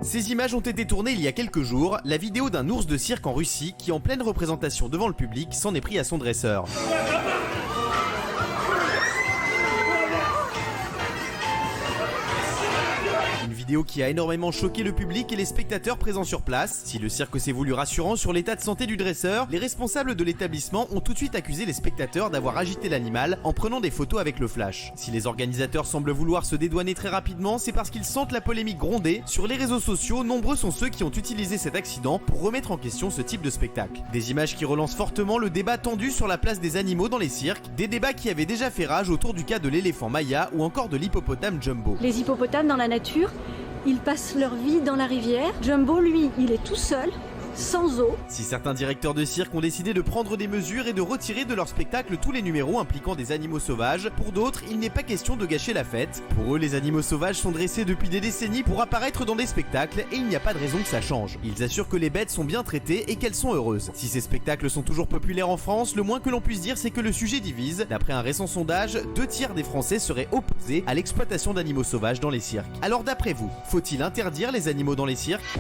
Ces images ont été tournées il y a quelques jours, la vidéo d'un ours de cirque en Russie qui, en pleine représentation devant le public, s'en est pris à son dresseur. Une vidéo qui a énormément choqué le public et les spectateurs présents sur place. Si le cirque s'est voulu rassurant sur l'état de santé du dresseur, les responsables de l'établissement ont tout de suite accusé les spectateurs d'avoir agité l'animal en prenant des photos avec le flash. Si les organisateurs semblent vouloir se dédouaner très rapidement, c'est parce qu'ils sentent la polémique gronder. Sur les réseaux sociaux, nombreux sont ceux qui ont utilisé cet accident pour remettre en question ce type de spectacle. Des images qui relancent fortement le débat tendu sur la place des animaux dans les cirques, des débats qui avaient déjà fait rage autour du cas de l'éléphant Maya ou encore de l'hippopotame Jumbo. Les hippopotames dans la nature, ils passent leur vie dans la rivière. Jumbo, lui, il est tout seul, sans eau. Si certains directeurs de cirque ont décidé de prendre des mesures et de retirer de leur spectacle tous les numéros impliquant des animaux sauvages, pour d'autres, il n'est pas question de gâcher la fête. Pour eux, les animaux sauvages sont dressés depuis des décennies pour apparaître dans des spectacles et il n'y a pas de raison que ça change. Ils assurent que les bêtes sont bien traitées et qu'elles sont heureuses. Si ces spectacles sont toujours populaires en France, le moins que l'on puisse dire c'est que le sujet divise. D'après un récent sondage, 2 tiers des Français seraient opposés à l'exploitation d'animaux sauvages dans les cirques. Alors d'après vous, faut-il interdire les animaux dans les cirques ?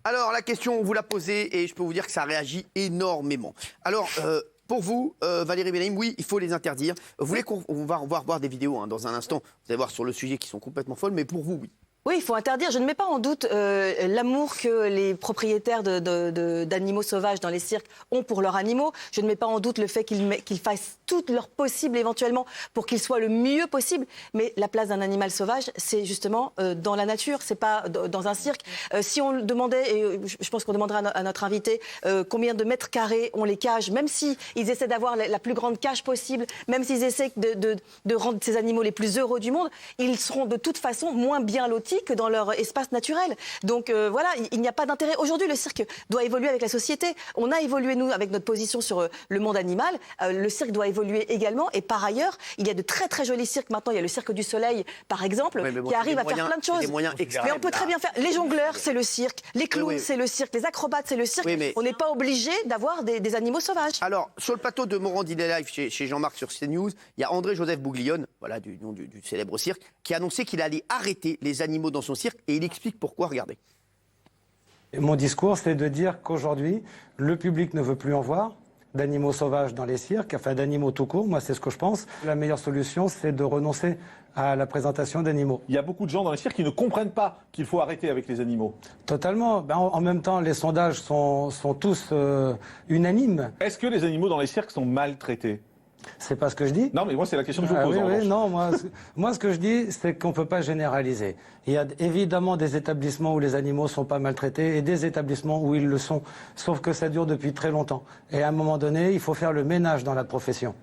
Alors, la question, on vous l'a posée et je peux vous dire que ça réagit énormément. Alors, pour vous, Valérie Benaïm, oui, il faut les interdire. Vous voulez qu'on va voir des vidéos dans un instant, vous allez voir sur le sujet qui sont complètement folles, mais pour vous, oui. Oui, il faut interdire. Je ne mets pas en doute l'amour que les propriétaires d'animaux sauvages dans les cirques ont pour leurs animaux. Je ne mets pas en doute le fait qu'ils fassent tout leur possible éventuellement pour qu'ils soient le mieux possible. Mais la place d'un animal sauvage, c'est justement dans la nature, c'est pas dans un cirque. Si on demandait, et je pense qu'on demandera à notre invité, combien de mètres carrés ont les cages, même s'ils essaient d'avoir la plus grande cage possible, même s'ils essaient de rendre ces animaux les plus heureux du monde, ils seront de toute façon moins bien lotis que dans leur espace naturel. Donc voilà, il n'y a pas d'intérêt. Aujourd'hui, le cirque doit évoluer avec la société. On a évolué, nous, avec notre position sur le monde animal. Le cirque doit évoluer également. Et par ailleurs, il y a de très très jolis cirques. Maintenant, il y a le Cirque du Soleil, par exemple, qui arrive à faire plein de choses. Mais on peut très bien faire. Les jongleurs, c'est le cirque. Les clowns, c'est le cirque. Les acrobates, c'est le cirque. On n'est pas obligé d'avoir des animaux sauvages. Alors, sur le plateau de Morandini Live chez Jean-Marc sur CNews, il y a André-Joseph Bouglione, voilà, du nom du célèbre cirque, qui a annoncé qu'il allait arrêter les animaux dans son cirque et il explique pourquoi, regardez. Mon discours, c'est de dire qu'aujourd'hui, le public ne veut plus en voir d'animaux sauvages dans les cirques, enfin d'animaux tout court, moi c'est ce que je pense. La meilleure solution, c'est de renoncer à la présentation d'animaux. Il y a beaucoup de gens dans les cirques qui ne comprennent pas qu'il faut arrêter avec les animaux. Totalement. En même temps, les sondages sont tous unanimes. Est-ce que les animaux dans les cirques sont maltraités ? C'est pas ce que je dis. Non, mais moi, c'est la question que je vous pose. Non, moi, ce que je dis, c'est qu'on ne peut pas généraliser. Il y a évidemment des établissements où les animaux ne sont pas maltraités et des établissements où ils le sont. Sauf que ça dure depuis très longtemps. Et à un moment donné, il faut faire le ménage dans la profession.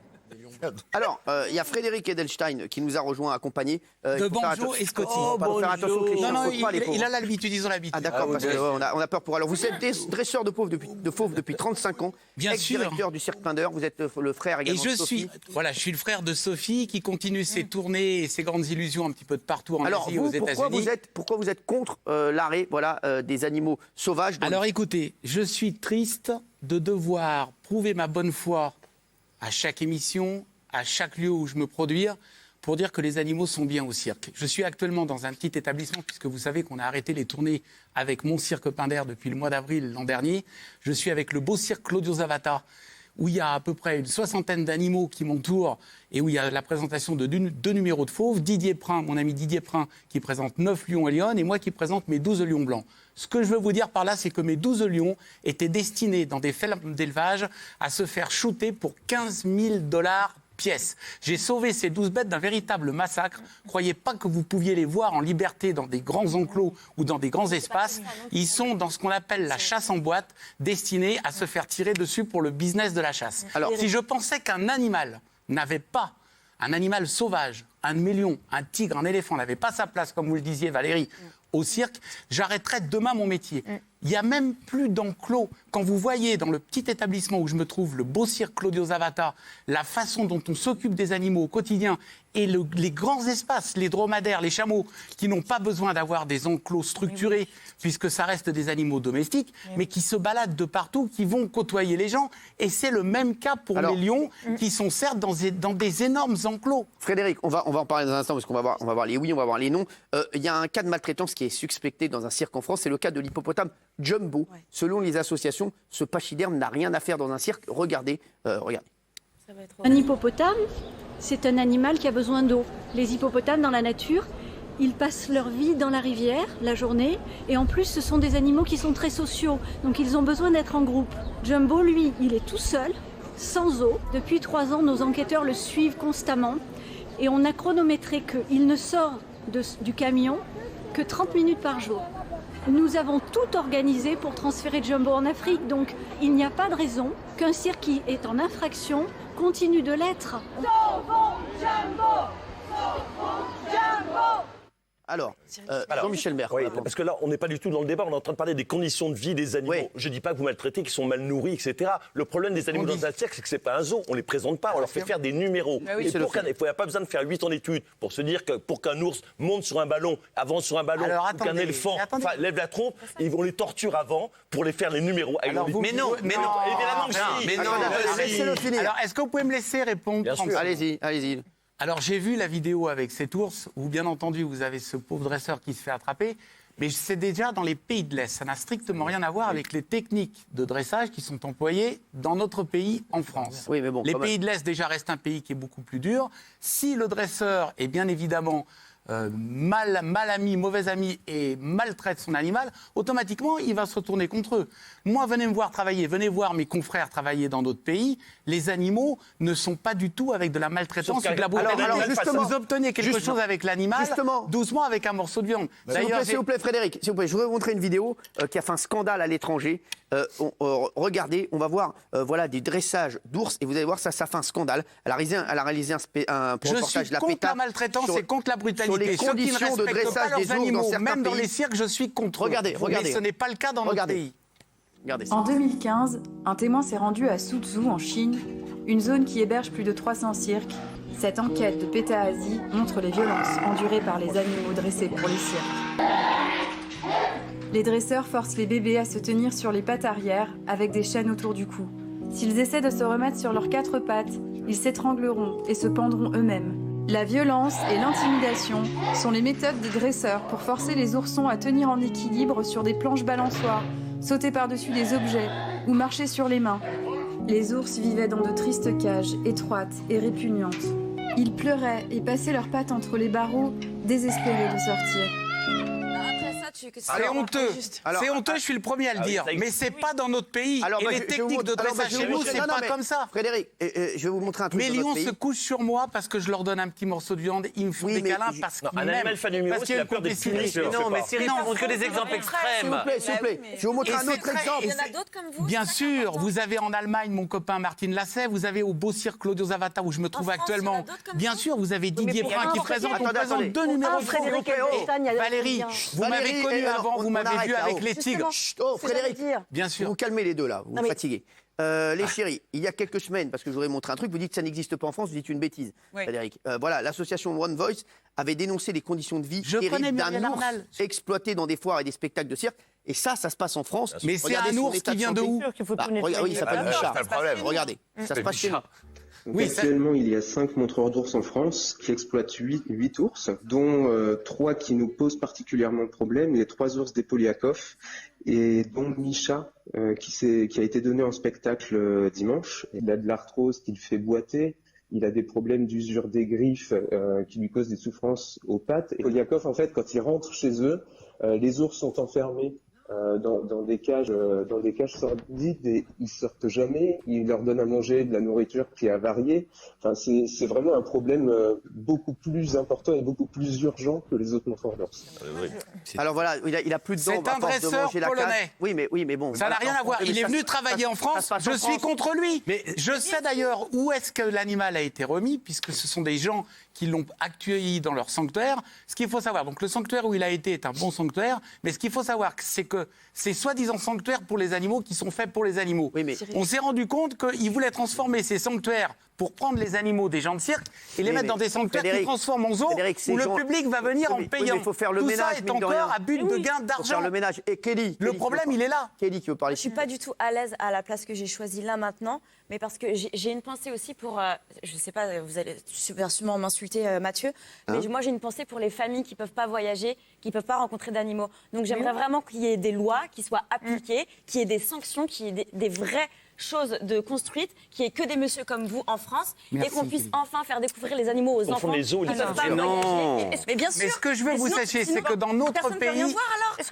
Alors, il y a Frédéric Edelstein qui nous a rejoint accompagné. De Banjo et Scotty. Faire attention que les chiens non, ne pas les pauvres. il a l'habitude, ils ont l'habitude. Ah d'accord, parce qu'on a peur pour... Alors, vous êtes dresseur de fauves depuis 35 ans. Bien sûr. Ex-directeur du Cirque Plein d'Heure. Vous êtes le frère également de Sophie. Je suis le frère de Sophie qui continue ses tournées et ses grandes illusions un petit peu de partout en Asie et aux États-Unis. Pourquoi vous êtes contre l'arrêt des animaux sauvages Alors écoutez, je suis triste de devoir prouver ma bonne foi à chaque émission, à chaque lieu où je me produis, pour dire que les animaux sont bien au cirque. Je suis actuellement dans un petit établissement, puisque vous savez qu'on a arrêté les tournées avec mon cirque Pinder depuis le mois d'avril l'an dernier. Je suis avec le beau cirque Claudio Zavata, où il y a à peu près une 60aine d'animaux qui m'entourent et où il y a la présentation de 2 numéros de fauves. Didier Prin, mon ami Didier Prin, qui présente 9 lions et lionnes, et moi qui présente mes 12 lions blancs. Ce que je veux vous dire par là, c'est que mes 12 lions étaient destinés dans des fermes d'élevage à se faire shooter pour $15 000 pièce. J'ai sauvé ces 12 bêtes d'un véritable massacre. Croyez pas que vous pouviez les voir en liberté dans des grands enclos ou dans des grands espaces. Ils sont dans ce qu'on appelle la chasse en boîte, destinés à se faire tirer dessus pour le business de la chasse. Alors, si je pensais qu'un animal n'avait pas, un animal sauvage, un lion, un tigre, un éléphant n'avait pas sa place, comme vous le disiez Valérie, au cirque, j'arrêterais demain mon métier. Il n'y a même plus d'enclos. Quand vous voyez dans le petit établissement où je me trouve, le beau cirque Claudio Zavata, la façon dont on s'occupe des animaux au quotidien et les grands espaces, les dromadaires, les chameaux, qui n'ont pas besoin d'avoir des enclos structurés, puisque ça reste des animaux domestiques, mais qui se baladent de partout, qui vont côtoyer les gens. Et c'est le même cas pour les lions, qui sont certes dans des énormes enclos. Frédéric, on va va en parler dans un instant parce qu'on va voir les oui, on va voir les non. Il y a un cas de maltraitance qui est suspecté dans un cirque en France, c'est le cas de l'hippopotame Jumbo. Ouais. Selon les associations, ce pachyderme n'a rien à faire dans un cirque. Regardez. Un hippopotame, c'est un animal qui a besoin d'eau. Les hippopotames dans la nature, ils passent leur vie dans la rivière la journée et en plus ce sont des animaux qui sont très sociaux, donc ils ont besoin d'être en groupe. Jumbo, lui, il est tout seul, sans eau. Depuis 3 ans, nos enquêteurs le suivent constamment et on a chronométré qu'il ne sort du camion que 30 minutes par jour. Nous avons tout organisé pour transférer Jumbo en Afrique, donc il n'y a pas de raison qu'un cirque qui est en infraction continue de l'être. Sauvons Jumbo! Sauvons Jumbo! Alors, Jean-Michel Maire. Oui, parce que là, on n'est pas du tout dans le débat, on est en train de parler des conditions de vie des animaux. Oui. Je ne dis pas que vous maltraitez, qu'ils sont mal nourris, etc. Le problème des animaux dans un cirque, c'est que ce n'est pas un zoo, on ne les présente pas, on leur fait faire des numéros. Oui, et il n'y a pas besoin de faire 8 ans d'études pour se dire que pour qu'un ours monte sur un ballon, avance sur un ballon, ou qu'un éléphant lève la trompe, on les torture avant pour les faire les numéros. Alors, mais non, évidemment que si. Laissez-le finir. Alors, est-ce que vous pouvez me laisser répondre? Bien sûr. Allez-y. Alors, j'ai vu la vidéo avec cet ours, où bien entendu, vous avez ce pauvre dresseur qui se fait attraper, mais c'est déjà dans les pays de l'Est. Ça n'a strictement rien à voir avec les techniques de dressage qui sont employées dans notre pays, en France. Oui, mais bon, les pays de l'Est, déjà, restent un pays qui est beaucoup plus dur. Si le dresseur est bien évidemment mal ami, mauvais ami et maltraite son animal, automatiquement, il va se retourner contre eux. Moi, venez me voir travailler, venez voir mes confrères travailler dans d'autres pays. Les animaux ne sont pas du tout avec de la maltraitance ou de la brutalité. Alors, justement, vous obtenez quelque chose avec l'animal, doucement avec un morceau de viande. S'il vous plaît, Frédéric, je voudrais vous montrer une vidéo qui a fait un scandale à l'étranger. Regardez, on va voir des dressages d'ours et vous allez voir, ça fait un scandale. Elle a réalisé un reportage de la PETA. Je suis contre la maltraitance et contre la brutalité. Sur les conditions de dressage des ours dans certains même pays. dans les cirques, je suis contre. Regardez. Mais ce n'est pas le cas dans notre pays. Regardez ça. En 2015, un témoin s'est rendu à Suzhou, en Chine, une zone qui héberge plus de 300 cirques. Cette enquête de PETA Asie montre les violences endurées par les animaux dressés pour les cirques. Les dresseurs forcent les bébés à se tenir sur les pattes arrière avec des chaînes autour du cou. S'ils essaient de se remettre sur leurs 4 pattes, ils s'étrangleront et se pendront eux-mêmes. La violence et l'intimidation sont les méthodes des dresseurs pour forcer les oursons à tenir en équilibre sur des planches balançoires, sauter par-dessus des objets ou marcher sur les mains. Les ours vivaient dans de tristes cages, étroites et répugnantes. Ils pleuraient et passaient leurs pattes entre les barreaux, désespérés de sortir. C'est honteux. C'est honteux, je suis le premier à le dire. Mais c'est pas dans notre pays. Et les techniques de dressage chez nous, c'est pas comme ça. Frédéric, je vais vous montrer un truc. Mes lions se couchent sur moi parce que je leur donne un petit morceau de viande. Ils me font des câlins parce qu'ils m'aiment. Un animal familial, il a peur d'être puni. Non, mais Cyril, ça montre que des exemples extrêmes. S'il vous plaît. Je vais vous montrer un autre exemple. Il y en a d'autres comme vous. Bien sûr, vous avez en Allemagne mon copain Martin Lasset, vous avez au Beau Cirque Claudio Zavata où je me trouve actuellement. Bien sûr, vous avez Didier Brun qui présente. On présente 2 numéros de Frédéric. Valérie, vous m'avez connu avant, vous m'avez vu avec les tigres. Frédéric, bien sûr. Vous calmez les deux là, vous vous fatiguez. Les chéris, il y a quelques semaines, parce que je voudrais montrer un truc, vous dites que ça n'existe pas en France, vous dites une bêtise, Frédéric. L'association One Voice avait dénoncé les conditions de vie terribles d'un ours exploité dans des foires et des spectacles de cirque. Et ça se passe en France. Mais c'est un ours qui vient de où? Oui, il s'appelle Micha. Regardez, ça se passe chez nous. Oui, actuellement, il y a 5 montreurs d'ours en France qui exploitent 8 ours, dont 3 qui nous posent particulièrement problème, les 3 ours des Polyakov, et dont Micha, qui a été donné en spectacle dimanche. Il a de l'arthrose qui le fait boiter, il a des problèmes d'usure des griffes qui lui causent des souffrances aux pattes. Et Polyakov, en fait, quand il rentre chez eux, les ours sont enfermés dans des cages sordides et ils sortent jamais. Ils leur donnent à manger de la nourriture qui est avariée. Enfin, c'est vraiment un problème beaucoup plus important et beaucoup plus urgent que les autres montreurs d'ours. Alors voilà, il a plus de dents. C'est un dresseur polonais. Oui, mais bon. Ça n'a rien à voir. Il est venu travailler en France. Je suis contre lui. Mais je sais d'ailleurs où est-ce que l'animal a été remis, puisque ce sont des gens qui l'ont accueilli dans leur sanctuaire. Ce qu'il faut savoir, donc le sanctuaire où il a été est un bon sanctuaire, mais ce qu'il faut savoir, c'est que c'est soi-disant sanctuaires pour les animaux qui sont faits pour les animaux. Oui, mais... On s'est rendu compte qu'ils voulaient transformer ces sanctuaires pour prendre les animaux des gens de cirque et les mettre dans des sanctuaires qui transforment en zoo où le public va venir en payant. Il faut faire le Tout ménage, ça est encore moyens. à but de gain Pour d'argent. faire le ménage. Et Kelly. Le problème, il est là. Kelly qui veut parler. Je suis pas du tout à l'aise à la place que j'ai choisie là maintenant, mais parce que j'ai une pensée aussi pour, je sais pas, vous allez sûrement m'insulter Mathieu, mais moi j'ai une pensée pour les familles qui peuvent pas voyager, qui peuvent pas rencontrer d'animaux. Donc j'aimerais vraiment qu'il y ait des lois qui soient appliquées, qu'il y ait des sanctions, qu'il y ait des vraies choses de construites, qu'il n'y ait que des messieurs comme vous en France, et qu'on puisse enfin faire découvrir les animaux aux enfants les zoos, qui peuvent pas voyager. Mais bien sûr. Mais ce que je veux que vous sachiez, c'est que dans notre pays,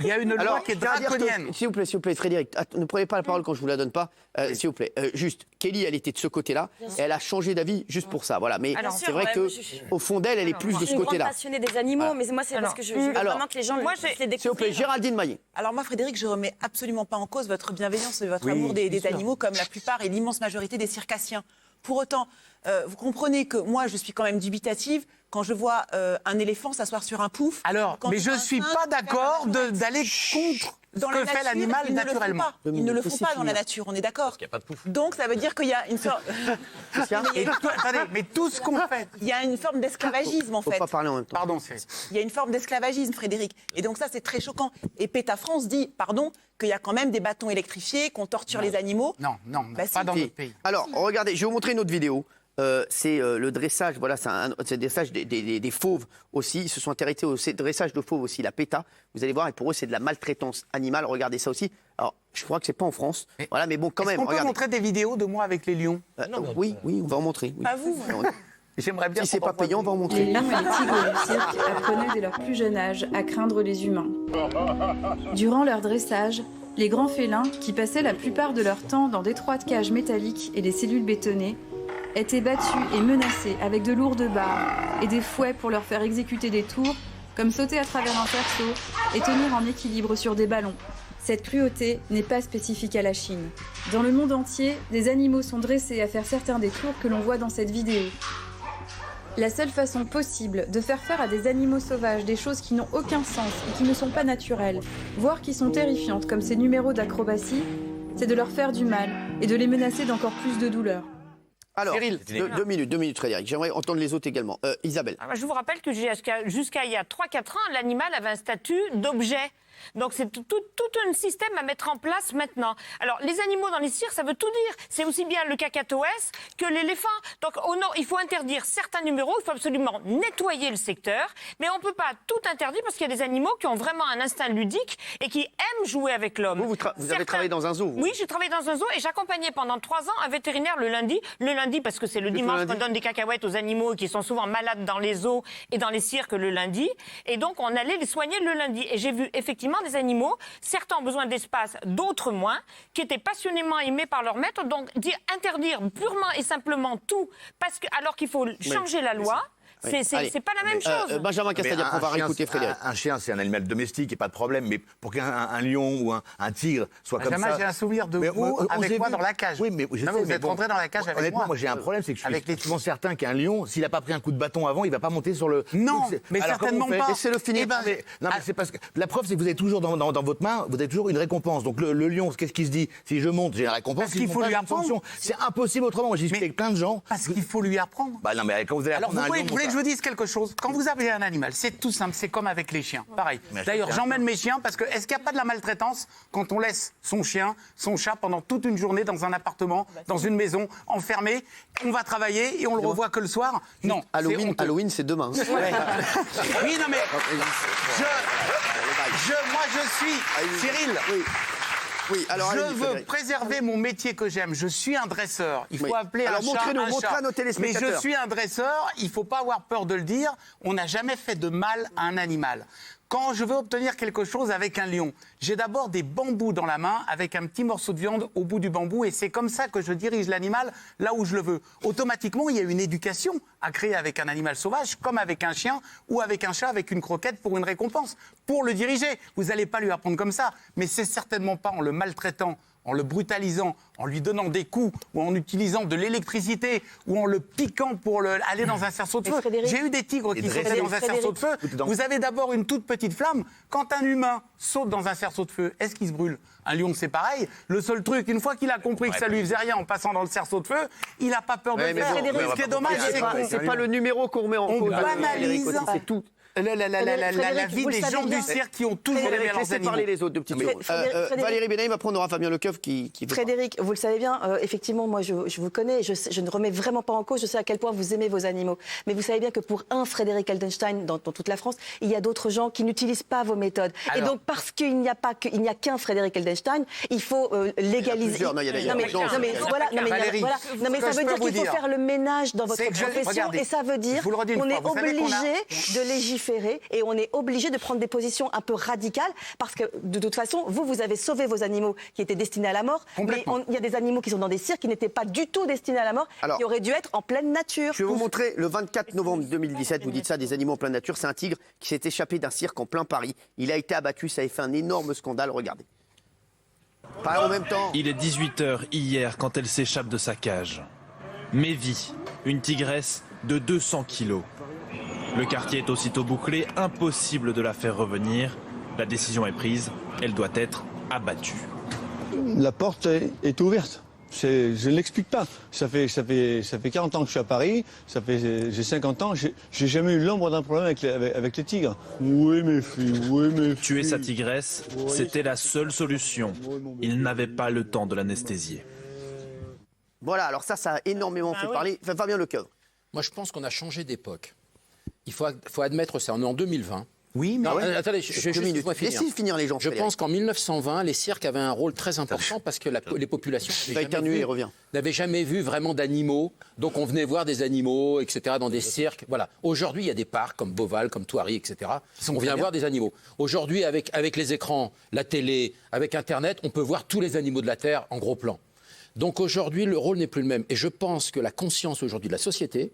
il y a une loi qui est draconienne. S'il vous plaît, Frédéric, ne prenez pas la parole quand je vous la donne pas. S'il vous plaît, juste, Kelly, elle était de ce côté-là, et elle a changé d'avis juste pour ça. Voilà. Mais c'est vrai que au fond d'elle, elle est plus de ce côté-là. Je suis une grande passionnée des animaux, mais moi c'est parce que je veux vraiment que les gens les découvrent. S'il vous plaît, Géraldine Maillet. Alors moi, Frédéric, je remets absolument pas en cause votre bienveillance et votre amour des animaux, comme la plupart et l'immense majorité des circassiens. Pour autant, vous comprenez que moi, je suis quand même dubitative quand je vois un éléphant s'asseoir sur un pouf. Alors, mais je suis pas d'accord d'aller contre ce que fait l'animal naturellement. Ils ne le font pas dans la nature, on est d'accord. Il n'y a pas de pouf. Donc ça veut dire qu'il y a une sorte... Mais tout ce qu'on fait... Il y a une forme d'esclavagisme, en fait. Faut pas parler en même temps. Pardon, c'est... Il y a une forme d'esclavagisme, Frédéric. Et donc ça, c'est très choquant. Et PETA France dit, pardon, qu'il y a quand même des bâtons électrifiés, qu'on torture les animaux. Non, pas dans notre pays. Alors, regardez, je vais vous montrer une autre vidéo. C'est le dressage, voilà, c'est le dressage des fauves aussi. Ils se sont intéressés au dressage de fauves aussi, la PETA. Vous allez voir, et pour eux, c'est de la maltraitance animale. Regardez ça aussi. Alors, je crois que c'est pas en France. Voilà, mais bon, quand même. On peut montrer des vidéos de moi avec les lions. Oui, on va en montrer. Oui. À vous. J'aimerais bien. Si c'est pas payant, on va en montrer. Les lions et les tigres du cirque apprenaient dès leur plus jeune âge à craindre les humains. Durant leur dressage, les grands félins, qui passaient la plupart de leur temps dans d'étroites cages métalliques et des cellules bétonnées, étaient battus et menacés avec de lourdes barres et des fouets pour leur faire exécuter des tours, comme sauter à travers un cerceau et tenir en équilibre sur des ballons. Cette cruauté n'est pas spécifique à la Chine. Dans le monde entier, des animaux sont dressés à faire certains des tours que l'on voit dans cette vidéo. La seule façon possible de faire à des animaux sauvages des choses qui n'ont aucun sens et qui ne sont pas naturelles, voire qui sont terrifiantes comme ces numéros d'acrobatie, c'est de leur faire du mal et de les menacer d'encore plus de douleur. Alors, deux minutes, Frédéric. J'aimerais entendre les autres également. Isabelle. Je vous rappelle que jusqu'à il y a 3-4 ans, l'animal avait un statut d'objet. Donc c'est tout un système à mettre en place maintenant. Alors les animaux dans les cirques, ça veut tout dire. C'est aussi bien le cacatoès que l'éléphant. Donc il faut interdire certains numéros, il faut absolument nettoyer le secteur, mais on ne peut pas tout interdire parce qu'il y a des animaux qui ont vraiment un instinct ludique et qui aiment jouer avec l'homme. Vous avez travaillé dans un zoo, vous? Oui, j'ai travaillé dans un zoo et j'accompagnais pendant 3 ans un vétérinaire le lundi. Le lundi parce que c'est le dimanche qu'on donne des cacahuètes aux animaux qui sont souvent malades dans les zoos et dans les cirques le lundi. Et donc on allait les soigner le lundi. Et j'ai vu effectivement des animaux, certains ont besoin d'espace, d'autres moins, qui étaient passionnément aimés par leur maître. Donc interdire purement et simplement tout, alors qu'il faut changer la loi. C'est pas la même chose. Benjamin Castagna, on va écouter Frédéric. Un chien, c'est un animal domestique et pas de problème. Mais pour qu'un lion ou un tigre soit comme ça. J'ai un souvenir de vous avec moi dans la cage. Oui, mais je sais, vous êtes rentré dans la cage avec moi. Moi, j'ai un problème, c'est que je suis effectivement certain qu'un lion, s'il n'a pas pris un coup de bâton avant, il va pas monter sur le. Non, mais certainement pas. Laissez-le finir. Non, mais c'est parce que la preuve, c'est que vous avez toujours dans votre main, vous avez toujours une récompense. Donc le lion, qu'est-ce qu'il se dit? Si je monte, j'ai la récompense. Parce qu'il faut lui apprendre. C'est impossible autrement. Moi, j'ai discuté avec plein de gens. Parce qu'il faut lui apprendre. Bah non, mais quand vous allez apprendre un lion. Vous voulez que je vous dise quelque chose? Quand vous avez un animal, c'est tout simple, c'est comme avec les chiens, pareil. D'ailleurs, j'emmène mes chiens parce que est-ce qu'il n'y a pas de la maltraitance quand on laisse son chien, son chat pendant toute une journée dans un appartement, dans une maison, enfermé, on va travailler et on le revoit que le soir? Non. Halloween, c'est demain. Oui, non mais moi je suis Cyril. Oui, alors je veux préserver mon métier que j'aime. Je suis un dresseur. Il faut appeler un chat un chat. À nos téléspectateurs. Mais je suis un dresseur. Il ne faut pas avoir peur de le dire. On n'a jamais fait de mal à un animal. Quand je veux obtenir quelque chose avec un lion, j'ai d'abord des bambous dans la main avec un petit morceau de viande au bout du bambou et c'est comme ça que je dirige l'animal là où je le veux. Automatiquement, il y a une éducation à créer avec un animal sauvage comme avec un chien ou avec un chat avec une croquette pour une récompense. Pour le diriger, vous n'allez pas lui apprendre comme ça, mais c'est certainement pas en le maltraitant, en le brutalisant, en lui donnant des coups ou en utilisant de l'électricité ou en le piquant pour aller dans un cerceau de feu. J'ai eu des tigres qui sautaient dans un cerceau de feu. Vous avez d'abord une toute petite flamme. Quand un humain saute dans un cerceau de feu, est-ce qu'il se brûle? Un lion, c'est pareil. Le seul truc, une fois qu'il a compris que ça lui faisait rien en passant dans le cerceau de feu, il n'a pas peur de le faire. Ce qui est dommage, c'est pas le numéro qu'on remet en cause. On banalise. C'est tout. la vie des gens du cirque qui ont toujours aimé leurs laissez animaux. parler les autres de petites secondes. Valérie Benaïm, après on aura Fabien Lecoeuf qui Frédéric, vous le savez bien, effectivement, moi je vous connais, je ne remets vraiment pas en cause, je sais à quel point vous aimez vos animaux. Mais vous savez bien que pour un Frédéric Eldenstein dans toute la France, il y a d'autres gens qui n'utilisent pas vos méthodes. Alors, et donc parce qu'il n'y a qu'un Frédéric Eldenstein, il faut légaliser. Non, mais ça veut dire qu'il faut faire le ménage dans votre profession et ça veut dire qu'on est obligé de légiférer et on est obligé de prendre des positions un peu radicales parce que de toute façon, vous avez sauvé vos animaux qui étaient destinés à la mort, mais il y a des animaux qui sont dans des cirques qui n'étaient pas du tout destinés à la mort, qui auraient dû être en pleine nature. Je vais vous montrer le 24 novembre 2017, vous dites ça, des animaux en pleine nature, c'est un tigre qui s'est échappé d'un cirque en plein Paris. Il a été abattu, ça a fait un énorme scandale, regardez. Pas en même temps. Il est 18h hier quand elle s'échappe de sa cage. Mévie, une tigresse de 200 kilos. Le quartier est aussitôt bouclé, impossible de la faire revenir. La décision est prise, elle doit être abattue. La porte est ouverte. Je ne l'explique pas. Ça fait 40 ans que je suis à Paris, j'ai 50 ans, j'ai jamais eu l'ombre d'un problème avec les tigres. Oui, mes filles. Tuer sa tigresse, c'était la seule solution. Il n'avait pas le temps de l'anesthésier. Voilà, alors ça a énormément fait parler. Enfin, Fabien Lecoeuf. Moi, je pense qu'on a changé d'époque. Il faut admettre ça. On est en 2020. Oui, mais attendez, je vais finir les gens. Je pense qu'en 1920, les cirques avaient un rôle très important parce que les populations n'avaient jamais vu vraiment d'animaux. Donc on venait voir des animaux, etc., dans des cirques. Voilà. Aujourd'hui, il y a des parcs comme Beauval, comme Thoiry, etc. On vient voir des animaux. Aujourd'hui, avec les écrans, la télé, avec Internet, on peut voir tous les animaux de la Terre en gros plan. Donc aujourd'hui, le rôle n'est plus le même. Et je pense que la conscience aujourd'hui de la société,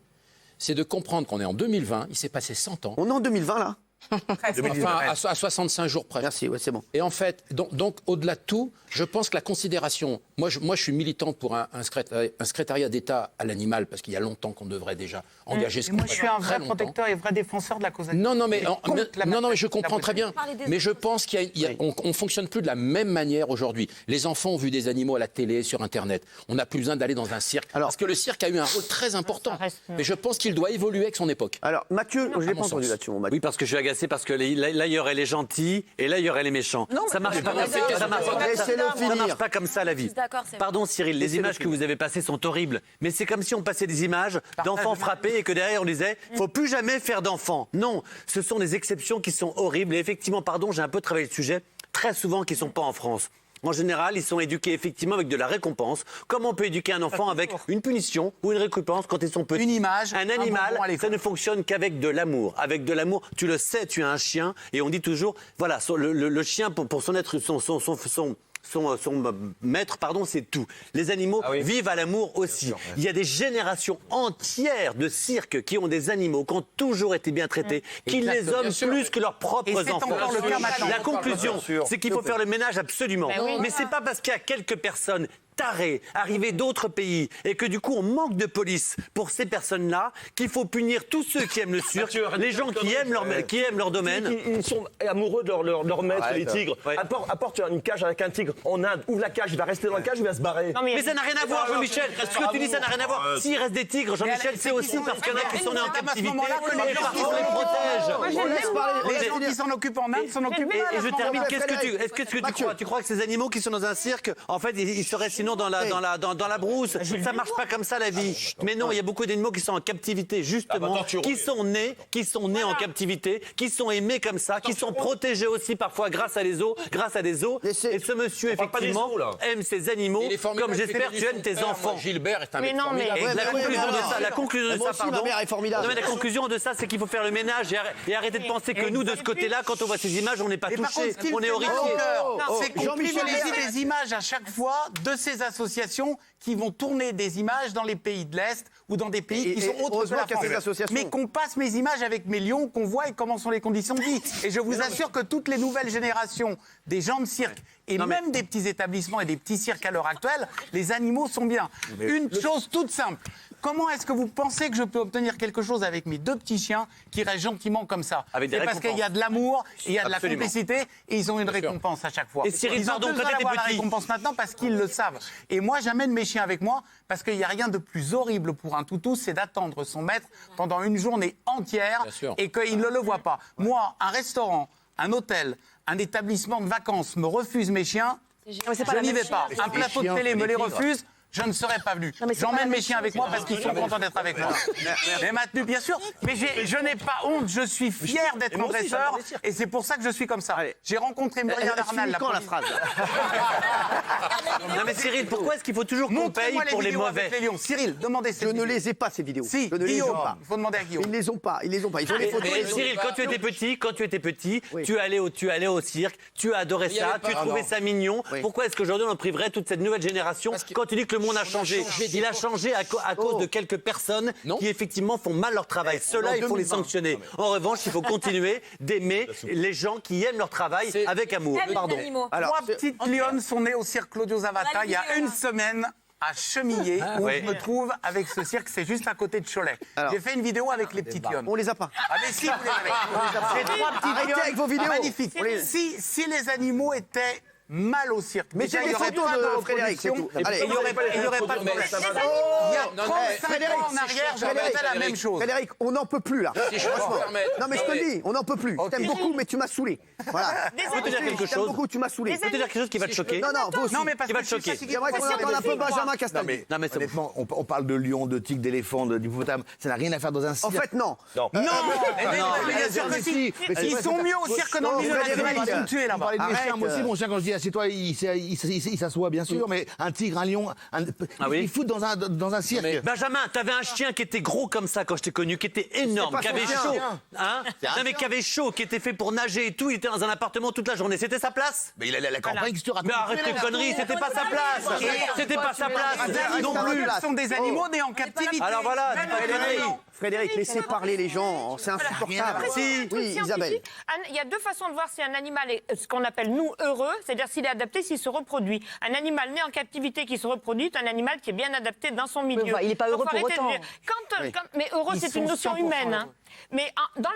c'est de comprendre qu'on est en 2020, il s'est passé 100 ans. On est en 2020 là. Enfin, à 65 jours près. Merci, c'est bon. Et en fait, donc au-delà de tout, je pense que la considération... Moi, je suis militant pour un secrétariat d'État à l'animal, parce qu'il y a longtemps qu'on devrait déjà engager ce Moi, je suis un vrai protecteur et vrai défenseur de la cause animale. Non, mais je comprends très bien. Mais je pense qu'on ne fonctionne plus de la même manière aujourd'hui. Les enfants ont vu des animaux à la télé, sur Internet. On n'a plus besoin d'aller dans un cirque. Parce que le cirque a eu un rôle très important. Mais je pense qu'il doit évoluer avec son époque. Alors, Mathieu, je ne l'ai pas entendu là-dessus. Oui, parce que je suis agacé, parce que là, il y aurait les gentils et là, il y aurait les méchants. Ça marche pas comme ça. Ça marche pas comme ça, la vie. Pardon, Cyril, les images que vous avez passées sont horribles. Mais c'est comme si on passait des images d'enfants frappés et que derrière, on disait « faut plus jamais faire d'enfants ». Non, ce sont des exceptions qui sont horribles. Et effectivement, pardon, j'ai un peu travaillé le sujet, très souvent qui ne sont pas en France. En général, ils sont éduqués effectivement avec de la récompense. Comme on peut éduquer un enfant avec une punition ou une récompense quand ils sont petits. Une image. Un animal, ça ne fonctionne qu'avec de l'amour. Avec de l'amour, tu le sais, tu as un chien. Et on dit toujours, voilà, le chien, pour son être, son maître, c'est tout. Les animaux vivent à l'amour aussi. Il y a des générations entières de cirques qui ont des animaux qui ont toujours été bien traités, qui les hommes plus que leurs propres enfants. La conclusion, c'est qu'il faut faire le ménage absolument. Mais c'est pas parce qu'il y a quelques personnes tarés, arrivés d'autres pays, et que du coup on manque de police pour ces personnes-là, qu'il faut punir tous ceux qui aiment le cirque, les gens qui aiment leur domaine. Ils sont amoureux de leur maître, les tigres. Apporte une cage avec un tigre en Inde, ouvre la cage, il va rester dans la cage, il va se barrer. Mais ça n'a rien à voir, Jean-Michel. Ce que tu dis, ça n'a rien à voir. S'il reste des tigres, Jean-Michel, c'est aussi parce qu'il y en a qui sont nés en captivité et parce qu'on les protège. Les gens qui s'en occupent en Inde s'en occupent. Et je termine, est-ce que tu crois Tu crois que ces animaux qui sont dans un cirque, en fait, ils seraient sinon dans la brousse? Ça marche pas comme ça, la vie. Mais non, il y a beaucoup d'animaux qui sont en captivité, justement, qui sont nés en captivité, qui sont aimés comme ça, qui sont protégés aussi parfois grâce à des os. Et ce monsieur, effectivement, aime ses animaux, comme j'espère tu aimes tes enfants. Gilbert est un mec La conclusion de ça, pardon. Ma mère est formidable. Non, mais la conclusion de ça, c'est qu'il faut faire le ménage et arrêter de penser que nous, de ce côté-là, quand on voit ces images, on n'est pas touchés, on est horrifiés. C'est qu'on privilégie des images à chaque fois de ces associations qui vont tourner des images dans les pays de l'Est ou dans des pays qui sont autres que la France. Mais qu'on passe mes images avec mes lions, qu'on voit et comment sont les conditions de vie. Et je vous assure que toutes les nouvelles générations des gens de cirque et même des petits établissements et des petits cirques à l'heure actuelle, les animaux sont bien. Une chose toute simple. comment est-ce que vous pensez que je peux obtenir quelque chose avec mes 2 petits chiens qui restent gentiment comme ça? C'est parce qu'il y a de l'amour, il y a de la complicité et ils ont une récompense à chaque fois. Et Cyril, ils ont pardon, besoin quand t'étais d'avoir la petit. récompense maintenant parce qu'ils le savent. Et moi, j'amène mes chiens avec moi parce qu'il n'y a rien de plus horrible pour un toutou, c'est d'attendre son maître pendant une journée entière et qu'il ne le voit pas. Moi, un restaurant, un hôtel, un établissement de vacances me refuse mes chiens, je n'y vais pas. Un plateau de télé me les refuse, je ne serais pas venu. J'emmène mes chiens avec moi parce qu'ils sont contents d'être avec moi. Mais maintenu, bien sûr. Mais je n'ai pas honte, je suis fier d'être un dresseur et c'est pour ça que je suis comme ça. J'ai rencontré Muriel Arnal. la phrase Non mais Cyril, pourquoi est-ce qu'il faut toujours qu'on paye pour les mauvais? Cyril, demandez ces Je vidéos. ne les ai pas, ces vidéos. Si, je ne les ai pas. il faut demander à Guillaume. Ils ne les ont pas. Ils ont les photos. Mais Cyril, quand tu étais petit, tu allais au cirque, tu adorais ça, tu trouvais ça mignon. Pourquoi est-ce qu'aujourd'hui on en priverait toute cette nouvelle génération quand tu dis que le monde a changé? Il a changé à cause de quelques personnes qui effectivement font mal leur travail. Ceux-là, il faut les sanctionner. En revanche, il faut continuer d'aimer les gens qui aiment leur travail avec amour. Pardon. 3 petites lionnes sont nées au cirque Claudio Zavata il y a une semaine à Chemillé, où je me trouve avec ce cirque, c'est juste à côté de Cholet. J'ai fait une vidéo avec les petites lionnes. On les a pas. Ah mais si, vous les avez. J'ai 3 petites Arrêtez lionnes avec vos vidéos. magnifiques. Si les animaux étaient mal au cirque. Mais c'est des photos de Frédéric, c'est tout. Allez, il n'y aurait pas de problème. Il y a 35 ans en arrière, j'avais fait la même chose. Frédéric, on n'en peut plus là. Non mais je te le dis, on n'en peut plus. Je t'aime beaucoup, mais tu m'as saoulé. Voilà. Je peux te dire quelque chose. Beaucoup, tu m'as saoulé. Je peux te dire quelque chose qui va te choquer. Non, vous aussi. Non, mais parce qui va te choquer. J'aimerais qu'on entende un peu Benjamin Castaldi. Non mais honnêtement, on parle de lions, de tigres, d'éléphants, d'hippopotames. Ça n'a rien à faire dans un cirque. En fait, non. Non, mais bien sûr que si. Ils sont mieux au cirque que dans le milieu naturel. Ils sont tués On là-bas. parlait de mes chiens, moi aussi, mon chien, quand je dis assieds-toi, il s'assoit bien sûr, mais un tigre, un lion, il fout dans un cirque. Benjamin, t'avais un chien qui était gros comme ça quand je t'ai connu, qui était énorme, qui avait chaud. Hein? Non mais qui avait chaud, qui était fait pour nager et tout, il était dans un appartement toute la journée. C'était sa place? Mais il allait à la campagne, qu'est-ce que tu racontes? Mais arrête tes conneries, c'était pas sa place. C'était pas sa place. Non plus. Ce sont des animaux nés en captivité. Alors voilà, Frédéric, laissez parler les gens, c'est insupportable. Oui, Isabelle. Il y a 2 façons de voir si un animal est ce qu'on appelle, nous, heureux, c'est-à-dire s'il est adapté, s'il se reproduit. Un animal né en captivité qui se reproduit est un animal qui est bien adapté dans son milieu. Il n'est pas heureux pour autant. Mais heureux, c'est une notion humaine. Hein. Mais dans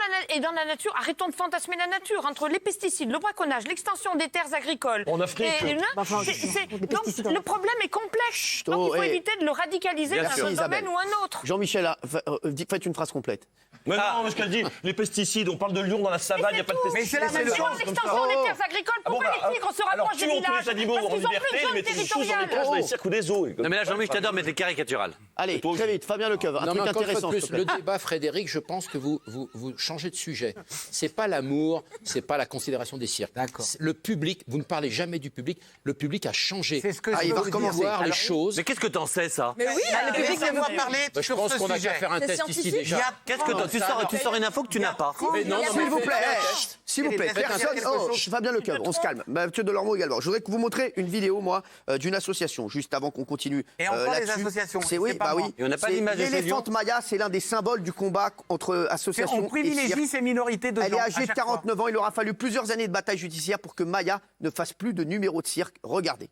la nature, arrêtons de fantasmer la nature. Entre les pesticides, le braconnage, l'extension des terres agricoles. En Afrique. Le problème est complexe. Donc il faut éviter de le radicaliser dans un domaine ou un autre. Jean-Michel, faites une phrase complète. Mais non, ce qu'elle dit, les pesticides, on parle de lions dans la savane, il n'y a pas de pesticides. Mais c'est la même chose. L'extension des terres agricoles, pourquoi les tigres se rapprochent des villages? Alors tuons tous les animaux en liberté, mettez des choses dans les cages, dans les cirques ou des zoos. Non mais là Jean-Louis, je t'adore, mais t'es caricatural. Allez, très vite, Fabien Lecoeuvre, un Non, truc mais encore une intéressant. fois de s'il te plus, plaît. le débat, Frédéric, je pense que vous changez de sujet. C'est pas l'amour, c'est pas la considération des cirques. Le public, vous ne parlez jamais du public. Le public a changé. C'est ce que il va recommencer. Voir les choses. Mais qu'est-ce que t'en sais ça? Mais oui, le public va voir parler Je sur pense ce qu'on a sujet. qu'à faire un test ici déjà. Qu'est-ce que tu sors une info que tu n'as pas? Mais non, S'il vous plaît, s'il vous plaît, Faites un personne. test. Oh, Fabien Lecoeuvre, on se calme. Mathieu Delormeau également. Je voudrais vous montrer une vidéo, moi, d'une association, juste avant qu'on continue. Et encore les là-dessus. associations. C'est oui, bah oui. Et on n'a pas C'est l'image de ces l'éléphante lions. Maya, c'est l'un des symboles du combat entre associations. On privilégie ces minorités de gens. Elle est à âgée de chaque 49 ans. Il aura fallu plusieurs années de bataille judiciaire pour que Maya ne fasse plus de numéro de cirque. Regardez.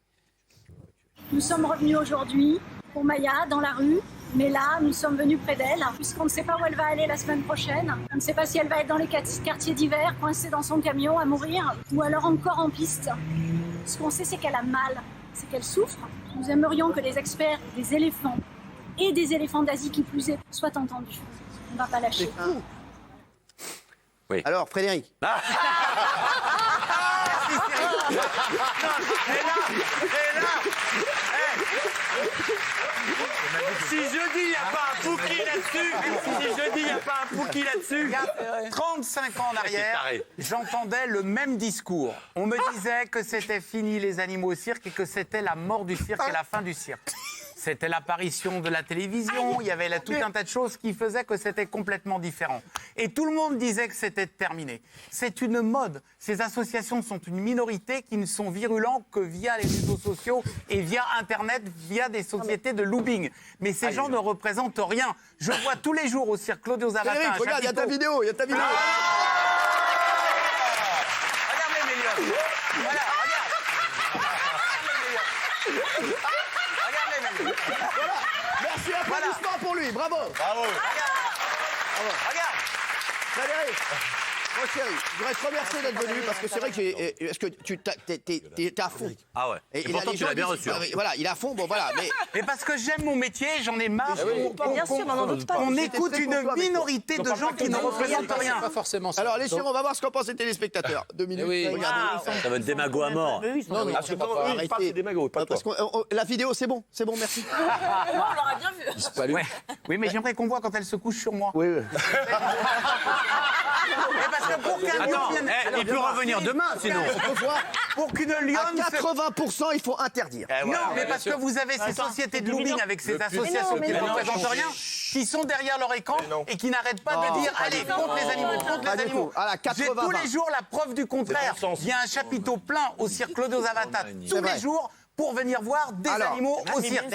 Nous sommes revenus aujourd'hui pour Maya dans la rue, mais là, nous sommes venus près d'elle, puisqu'on ne sait pas où elle va aller la semaine prochaine. On ne sait pas si elle va être dans les quartiers d'hiver, coincée dans son camion à mourir, ou alors encore en piste. Ce qu'on sait, c'est qu'elle a mal, c'est qu'elle souffre. Nous aimerions que les experts des éléphants et des éléphants d'Asie qui plus est soient entendus. On ne va pas lâcher. Oui. Alors, Frédéric. Si je dis il n'y a pas un Pouki là-dessus, 35 ans en arrière, j'entendais le même discours. On me disait que c'était fini les animaux au cirque et que c'était la mort du cirque et la fin du cirque. C'était l'apparition de la télévision, il y avait là tout un tas de choses qui faisaient que c'était complètement différent. Et tout le monde disait que c'était terminé. C'est une mode. Ces associations sont une minorité qui ne sont virulents que via les réseaux sociaux et via Internet, via des sociétés de lobbying. Mais ces gens ne représentent rien. Je vois tous les jours au cirque Claudio Zavata. Frédéric, regarde, il y a ta vidéo, Regardez mes lions. Voilà, regarde. Voilà. Merci, applaudissements pour lui, bravo. Bravo. Regarde. Frédéric, mon chéri, je voudrais te remercier d'être venu parce que c'est vrai que est-ce que t'es à fond. Ah ouais. Et pourtant, tu l'as bien reçu. Voilà, il est à fond, bon voilà. Mais parce que j'aime mon métier, j'en ai marre. Bien sûr, on n'en doute pas. On écoute une minorité de gens qui ne représentent rien. Pas forcément ça. Alors les chéris, on va voir ce qu'en pensent les téléspectateurs. 2 minutes. Regardez. Ça va être démago à mort. Non, Parce que quand eux, ils parlent, c'est démago, pas toi. Parce que la vidéo, c'est bon, merci. On l'aurait bien vu. Ouais. Oui, mais j'aimerais qu'on voit quand elle se couche sur moi. Oui. Parce que pour qu'un lion vienne... Il peut revenir demain, sinon. On peut voir. Pour qu'une lionne... À 80%, il faut interdire. Non, mais parce que vous avez ces sociétés de lobbying avec ces associations qui ne représentent rien, qui sont derrière leur écran et qui n'arrêtent pas de dire allez, contre les animaux, contre les animaux. J'ai tous les jours la preuve du contraire. Il y a un chapiteau plein au cirque Claudio Zavata tous les jours pour venir voir des animaux au cirque.